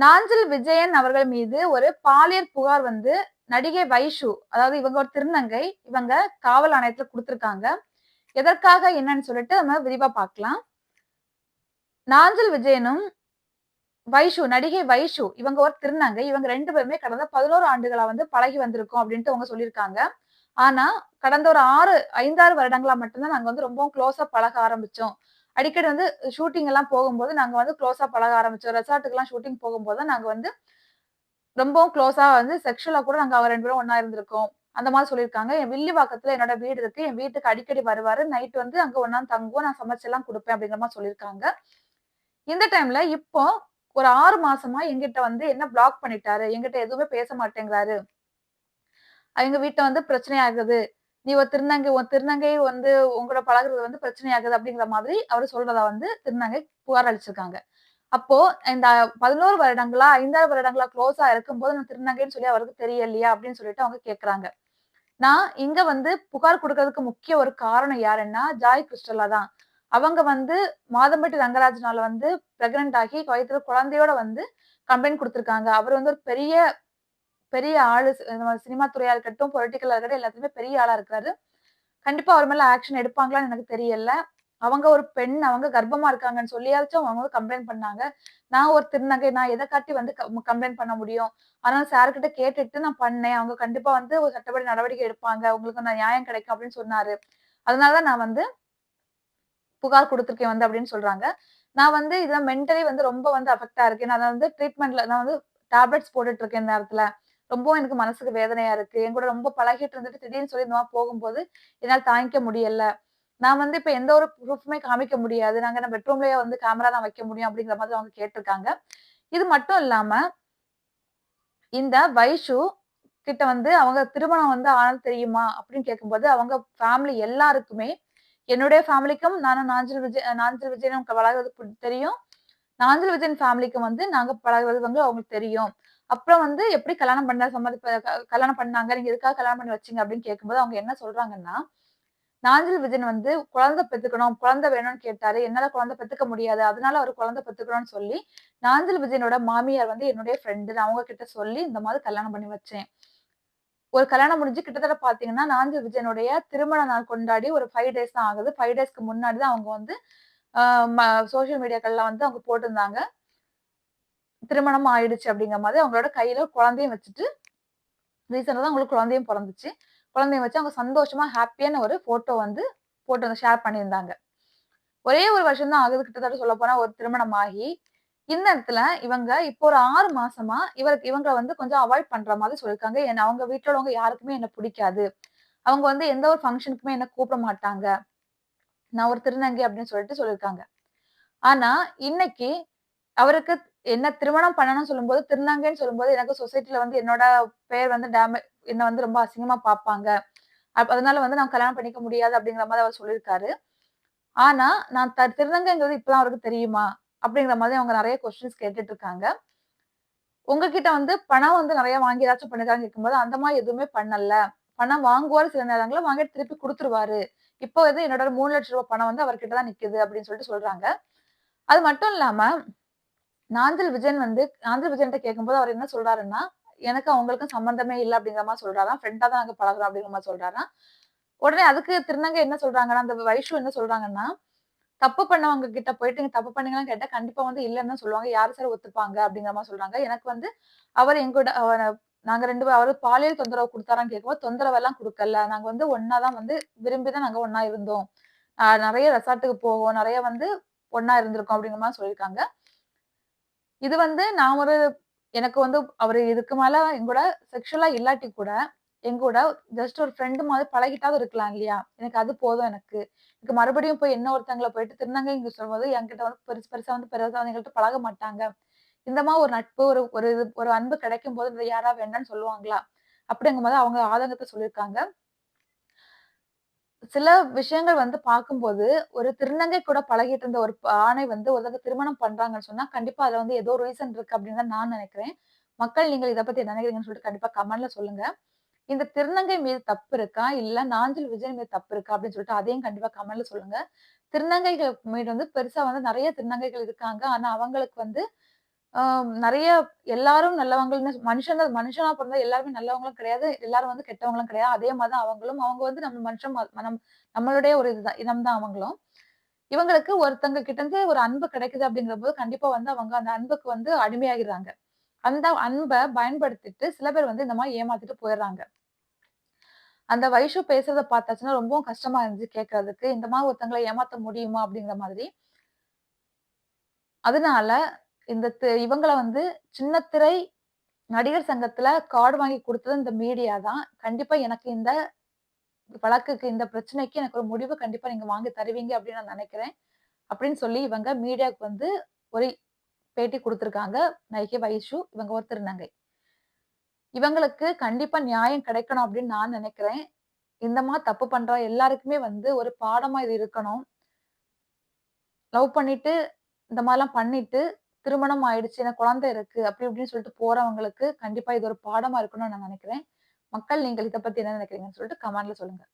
நாஞ்சில் விஜயன் அவர்கள் மீது ஒரு பாலியல் புகார் வந்து நடிகை வைஷு, அதாவது இவங்க ஒரு திருநங்கை. இவங்க காவல் ஆணையத்துல குடுத்திருக்காங்க. எதற்காக என்னன்னு சொல்லிட்டு நம்ம விரிவா பார்க்கலாம். நாஞ்சில் விஜயனும் நடிகை வைஷு இவங்க ஒரு திருநங்கை. இவங்க 2 பேருமே கடந்த 11 ஆண்டுகளா வந்து பழகி வந்திருக்கோம் அப்டின்ட்டு அவங்க சொல்லியிருக்காங்க. ஆனா, கடந்த ஒரு 5, 6 வருடங்களா மட்டும் தான் நாங்க வந்து ரொம்பவும் க்ளோஸா பழக ஆரம்பிச்சோம். அடிக்கடி வந்து ஷூட்டிங் எல்லாம் போகும்போது நாங்க வந்து க்ளோஸா பழக ஆரம்பிச்சோம். ரெசார்ட்டுக்குலாம் ஷூட்டிங் போகும்போது தான் நாங்க வந்து ரொம்பவும் க்ளோஸா வந்து செக்ஷுவலா கூட நாங்க 2 பேரும் ஒண்ணா இருந்திருக்கோம். அந்த மாரி சொல்லியிருக்காங்க. என் வில்லிவாக்கத்துல என்னோட வீடு இருக்கு. என் வீட்டுக்கு அடிக்கடி வருவாரு. நைட் வந்து அங்க ஒண்ணா தங்குவோம். நான் சமைச்செல்லாம் குடுப்பேன் அப்படிங்கிற மாரி சொல்லியிருக்காங்க. இந்த டைம்ல இப்போ ஒரு 6 மாசமா என்கிட்ட வந்து என்ன பிளாக் பண்ணிட்டாரு. என்கிட்ட எதுவுமே பேச மாட்டேங்கிறாரு. எங்க வீட்ல வந்து பிரச்சனை ஆகுது. நீ ஒரு திருநங்கை உன் திருநங்கை வந்து உங்களோட பழகுறது வந்து பிரச்சனை ஆகுது அப்படிங்கிற மாதிரி அவரு சொல்றதா வந்து திருநங்கை புகார் அளிச்சிருக்காங்க. அப்போ இந்த 11 வருடங்களா, 5 வருடங்களா குளோஸா இருக்கும்போது நான் திருநங்கைன்னு சொல்லி அவருக்கு தெரியலையா? அப்படின்னு சொல்லிட்டு அவங்க கேட்கறாங்க. நான் இங்க வந்து புகார் குடுக்கறதுக்கு முக்கிய ஒரு காரணம் யாருன்னா, ஜாய் கிறிஸ்டலா தான். அவங்க வந்து மாதம்பட்டி ரங்கராஜனால வந்து பிரெக்னன்ட் ஆகி வயித்துல குழந்தையோட வந்து கம்ப்ளைண்ட் குடுத்திருக்காங்க. அவர் வந்து ஒரு பெரிய பெரிய ஆளு. சினிமா துறையா இருக்கட்டும், பொலிட்டிக்கலா இருக்கட்டும் எல்லாத்துலயுமே பெரிய ஆளா இருக்காரு. கண்டிப்பா அவர் மேல ஆக்ஷன் எடுப்பாங்களான்னு எனக்கு தெரியல. அவங்க ஒரு பெண், அவங்க கர்ப்பமா இருக்காங்கன்னு சொல்லியாச்சும் அவங்க வந்து கம்ப்ளைண்ட் பண்ணாங்க. நான் ஒரு திருநங்கை, நான் எத காட்டி வந்து கம்ப்ளைண்ட் பண்ண முடியும்? அதனால சார் கிட்ட கேட்டுட்டு நான் பண்ணேன். அவங்க கண்டிப்பா வந்து ஒரு சட்டப்படி நடவடிக்கை எடுப்பாங்க. உங்களுக்கு நான் நியாயம் கிடைக்கும் அப்படின்னு சொன்னாரு. அதனால தான் நான் வந்து புகார் குடுத்துருக்கேன் வந்து அப்படின்னு சொல்றாங்க. நான் வந்து இத மென்டலி வந்து ரொம்ப வந்து அஃபெக்ட்டா இருக்கேன். நான் வந்து ட்ரீட்மெண்ட்ல நான் வந்து டேப்லெட்ஸ் போட்டுட்டு இருக்கேன் இந்த நேரத்துல. ரொம்பவும் எனக்கு மனசுக்கு வேதனையா இருக்கு. என் கூட ரொம்ப பழகிட்டு இருந்துட்டு திடீர்னு சொல்லி இந்த மாரி போகும்போது என்னால தாங்கிக்க முடியல. நான் வந்து இப்ப எந்த ஒரு ப்ரூஃப்மே காமிக்க முடியாது. நாங்க என்ன பெட்ரூம்லயே வந்து கேமரா தான் வைக்க முடியும் அப்படிங்கிற மாதிரி அவங்க கேட்டிருக்காங்க. இது மட்டும் இல்லாம, இந்த வைஷு கிட்ட வந்து அவங்க திருமணம் வந்து ஆனது தெரியுமா? அப்படின்னு கேட்கும்போது, அவங்க ஃபேமிலி எல்லாருக்குமே என்னுடைய ஃபேமிலிக்கும் நாஞ்சில் விஜயனும் பழகுறது தெரியும். நாஞ்சில் விஜயன் ஃபேமிலிக்கு வந்து நாங்க பழகுறது வந்து அவங்களுக்கு தெரியும். அப்புறம் வந்து எப்படி கல்யாணம் பண்ண சம்மதி கல்யாணம் பண்ணாங்க? நீங்க எதுக்காக கல்யாணம் பண்ணி வச்சீங்க? அப்படின்னு கேட்கும்போது அவங்க என்ன சொல்றாங்கன்னா, நாஞ்சில் விஜயன் வந்து குழந்தை பெத்துக்கணும், குழந்தை வேணும்னு கேட்டாரு. என்னால குழந்தை பெத்துக்க முடியாது. அதனால அவரு குழந்தை பெத்துக்கணும்னு சொல்லி, நாஞ்சில் விஜயனோட மாமியார் வந்து என்னுடைய ஃப்ரெண்டு. நான் அவங்க கிட்ட சொல்லி இந்த மாதிரி கல்யாணம் பண்ணி வச்சேன். ஒரு கல்யாணம் முடிஞ்சு கிட்டத்தட்ட பார்த்தீங்கன்னா, நாஞ்சில் விஜயனுடைய திருமண நாள் கொண்டாடி ஒரு 5 டேஸ் தான் ஆகுது. 5 டேஸ்க்கு முன்னாடி தான் அவங்க வந்து அ ம சோசியல் மீடியாக்கள்ல வந்து அவங்க போட்டிருந்தாங்க. திருமணம் ஆயிடுச்சு அப்படிங்கிற மாதிரி அவங்களோட கையில குழந்தையும் வச்சுட்டு, ரீசென்ட்டா தான் அவங்களுக்கு குழந்தையும் பொறந்துச்சு. குழந்தையும் வச்சு அவங்க சந்தோஷமா ஹேப்பியான ஒரு ஃபோட்டோ வந்து போட்டு ஷேர் பண்ணியிருந்தாங்க. ஒரே 1 வருஷம் தான் ஆகுது கிட்டத்தட்ட சொல்லப்போனா ஒரு திருமணம் ஆகி. இந்த இடத்துல இவங்க இப்போ ஒரு 6 மாசமா இவங்கள வந்து கொஞ்சம் அவாய்ட் பண்ற மாதிரி சொல்லியிருக்காங்க. ஏன்னா அவங்க வீட்ல உள்ளவங்க யாருக்குமே என்ன புடிக்காது. அவங்க வந்து எந்த ஒரு ஃபங்ஷனுக்குமே என்ன கூப்பிட மாட்டாங்க. நான் ஒரு திருநங்கை அப்படின்னு சொல்லியிருக்காங்க. ஆனா, இன்னைக்கு அவருக்கு என்ன திருமணம் பண்ணணும்னு சொல்லும்போது, திருநங்கைன்னு சொல்லும்போது எனக்கு சொசைட்டில வந்து என்னோட பேர் வந்து என்ன வந்து ரொம்ப அசிங்கமா பார்ப்பாங்க. அதனால வந்து நான் கல்யாணம் பண்ணிக்க முடியாது அப்படிங்கிற மாரி அவர் சொல்லியிருக்காரு. ஆனா, நான் திருநங்கைங்கிறது இப்ப தான் அவருக்கு தெரியுமா? அப்படிங்கிற மாதிரி அவங்க நெறைய கொஸ்டின்ஸ் கேட்டுட்டு இருக்காங்க. உங்ககிட்ட வந்து பணம் வந்து நெறைய வாங்கி ஏதாச்சும் பண்ணிருக்காங்கன்னு கேட்கும்போது, அந்த மாரி எதுவுமே பண்ணல. பணம் வாங்குவாரு சில நேரங்கள்ல, வாங்கிட்டு திருப்பி குடுத்துருவாரு. இப்போ வந்து என்னோட ரூ. 3,00,000 பணம் வந்து அவர்கிட்ட தான் நிக்குது அப்படின்னு சொல்லிட்டு சொல்றாங்க. அது மட்டும் இல்லாம, நாஞ்சில் விஜயன்ட்ட கேட்கும்போது அவர் என்ன சொல்றாருன்னா, எனக்கும் அவங்களுக்கும் சம்மந்தமே இல்ல அப்படிங்கிற மாரி சொல்றாராம். ஃப்ரெண்டா தான் நாங்க பழகுறோம் அப்படிங்கிற மாரி சொல்றாராம். உடனே அதுக்கு திருநங்கை என்ன சொல்றாங்கன்னா, அந்த வைஷு என்ன சொல்றாங்கன்னா, தப்பு பண்ணவங்க கிட்ட போயிட்டு நீங்க தப்பு பண்ணீங்களான்னு கேட்டா, கண்டிப்பா வந்து இல்லன்னு தான் சொல்லுவாங்க. யாரு சார் ஒத்துப்பாங்க அப்படிங்கிற மாரி சொல்றாங்க. எனக்கு வந்து அவர் எங்கூட நாங்க 2 பேரும் அவரு பாலியல் தொந்தரவு குடுத்தாரான்னு கேட்கும்போது, தொந்தரவெல்லாம் குடுக்கல. நாங்க வந்து ஒண்ணா தான் வந்து விரும்பி தான் நாங்க ஒண்ணா இருந்தோம். நெறைய ரெசார்ட்டுக்கு போவோம். நெறைய வந்து ஒண்ணா இருந்திருக்கோம் அப்படிங்கிற மாரி சொல்லியிருக்காங்க. இது வந்து நான் ஒரு எனக்கு வந்து அவரு இதுக்கு மேல என்கூட செக்சுவலா இல்லாட்டி கூட, என்கூட ஜஸ்ட் ஒரு ஃப்ரெண்ட் மாரி பழகிட்டாவது இருக்கலாம் இல்லையா? எனக்கு அது போதும் எனக்கு. எனக்கு மறுபடியும் போய் இன்னொருத்தங்கள போயிட்டு திருநங்கைன்னு சொல்லும்போது, என்கிட்ட வந்து பெருசா வந்து பெருசா எங்கள்ட்ட பழக மாட்டாங்க. இந்த மாரி ஒரு நட்பு, ஒரு அன்பு கிடைக்கும்போது இத யாரா வேண்டான்னு சொல்லுவாங்களா? அப்படிங்கும்போது அவங்க ஆதங்கத்த சொல்லியிருக்காங்க. சில விஷயங்கள் வந்து பார்க்கும்போது, ஒரு திருநங்கை கூட பழகிட்டு இருந்த ஒரு ஆணை வந்து ஒருத்தங்க திருமணம் பண்றாங்கன்னு சொன்னா, கண்டிப்பா அதுல வந்து ஏதோ ரீசன் இருக்கு அப்படின்னு தான் நான் நினைக்கிறேன். மக்கள் நீங்கள் இத பத்தி என்ன நினைக்கிறீங்கன்னு சொல்லிட்டு கண்டிப்பா கமெண்ட்ல சொல்லுங்க. இந்த திருநங்கை மீது தப்பு இருக்கா? இல்ல நாஞ்சில் விஜய் மீது தப்பு இருக்கா? அப்படின்னு சொல்லிட்டு அதையும் கண்டிப்பா கமெண்ட்ல சொல்லுங்க. திருநங்கைகள் மீது வந்து பெருசா வந்து நெறைய திருநங்கைகள் இருக்காங்க. ஆனா அவங்களுக்கு வந்து நெறைய எல்லாரும் நல்லவங்கன்னு மனுஷனா பொறந்தா எல்லாருமே நல்லவங்களும் கிடையாது. எல்லாரும் வந்து கெட்டவங்களும் கிடையாது. அதே மாரி தான் அவங்களும். அவங்க வந்து நம்ம மனுஷன் நம்மளுடைய ஒரு இனம் தான் அவங்களும். இவங்களுக்கு ஒருத்தங்க கிட்ட இருந்து ஒரு அன்பு கிடைக்குது அப்படிங்கிறபோது, கண்டிப்பா வந்து அவங்க அந்த அன்புக்கு வந்து அடிமையாகிறாங்க. அந்த அன்ப பயன்படுத்திட்டு சில பேர் வந்து இந்த மாரி ஏமாத்திட்டு போயிர்றாங்க. அந்த வைஷு பேசுறத பார்த்தாச்சுன்னா ரொம்பவும் கஷ்டமா இருந்துச்சு கேட்கறதுக்கு. இந்த மாரி ஒருத்தங்கள ஏமாத்த முடியுமா? அப்படிங்கிற மாதிரி. அதனால இந்த இவங்கள வந்து சின்ன திரை நடிகர் சங்கத்துல கார்ட் வாங்கி குடுத்தது இந்த மீடியா தான். கண்டிப்பா எனக்கு இந்த வழக்குக்கு, இந்த பிரச்சனைக்கு எனக்கு ஒரு முடிவு கண்டிப்பா நீங்க வாங்கி தருவீங்க அப்படின்னு நான் நெனைக்கிறேன். அப்படின்னு சொல்லி இவங்க மீடியாவுக்கு வந்து ஒரு பேட்டி குடுத்திருக்காங்க. நடிகை வைஷு. இவங்க ஒரு திருநங்கை. இவங்களுக்கு கண்டிப்பா நியாயம் கிடைக்கணும் அப்படின்னு நான் நெனைக்கிறேன். இந்த மாரி தப்பு பண்ற எல்லாருக்குமே வந்து ஒரு பாடமா இது இருக்கணும். லவ் பண்ணிட்டு, இந்த மாரிலாம் பண்ணிட்டு, திருமணம் ஆயிடுச்சு, எனக்கு குழந்தை இருக்கு, அப்படி இப்படின்னு சொல்லிட்டு போறவங்களுக்கு கண்டிப்பா இது ஒரு பாடமா இருக்கணும்னு நான் நெனைக்கிறேன். மக்கள் நீங்கள் இத பத்தி என்ன நெனைக்கிறீங்கன்னு சொல்லிட்டு கமெண்ட்ல சொல்லுங்க.